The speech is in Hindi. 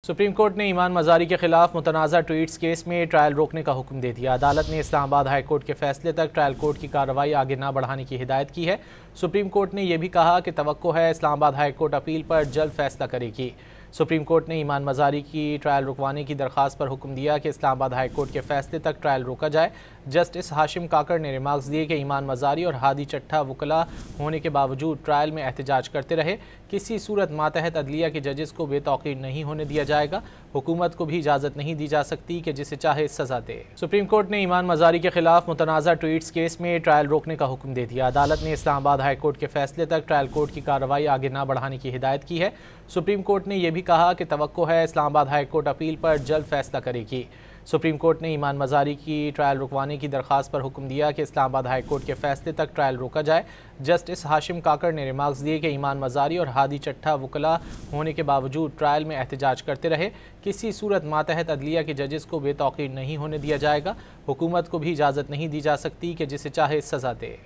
सुप्रीम कोर्ट ने ईमान मजारी के खिलाफ मुतनाज़ा ट्वीट्स केस में ट्रायल रोकने का हुक्म दे दिया। अदालत ने इस्लामाबाद हाई कोर्ट के फैसले तक ट्रायल कोर्ट की कार्रवाई आगे न बढ़ाने की हिदायत की है। सुप्रीम कोर्ट ने यह भी कहा कि तवक्को है इस्लामाबाद हाई कोर्ट अपील पर जल्द फैसला करेगी। सुप्रीम कोर्ट ने ईमान मजारी की ट्रायल रुकवाने की दरख्वास्त पर हुक्म दिया कि इस्लामाबाद हाई कोर्ट के फैसले तक ट्रायल रोका जाए। जस्टिस हाशिम काकड़ ने रिमार्क्स दिए कि ईमान मजारी और हादी चट्ठा वकला होने के बावजूद ट्रायल में एहतजाज करते रहे। किसी सूरत मातहत अदलिया के जजेस को बेतौकीर नहीं होने दिया जाएगा। हुकूमत को भी इजाज़त नहीं दी जा सकती कि जिसे चाहे सजा दे। सुप्रीम कोर्ट ने ईमान मजारी के खिलाफ मुतनाज़ा ट्वीट्स केस में ट्रायल रोकने का हुक्म दे दिया। अदालत ने इस्लामाबाद हाई कोर्ट के फैसले तक ट्रायल कोर्ट की कार्रवाई आगे न बढ़ाने की हिदायत की है। सुप्रीम कोर्ट ने यह भी कहा कि तवक्को है इस्लामाबाद हाई कोर्ट अपील पर जल्द फैसला करेगी। सुप्रीम कोर्ट ने ईमान मजारी की ट्रायल रुकवाने की दरख्वास्त पर हुक्म दिया कि इस्लामाबाद हाई कोर्ट के फैसले तक ट्रायल रोका जाए। जस्टिस हाशिम काकड़ ने रिमार्क्स दिए कि ईमान मजारी और हादी चट्ठा वकला होने के बावजूद ट्रायल में एहतजाज करते रहे। किसी सूरत मातहत अदलिया के जजेस को बेतौकीर नहीं होने दिया जाएगा। हुकूमत को भी इजाज़त नहीं दी जा सकती कि जिसे चाहे सजा दे।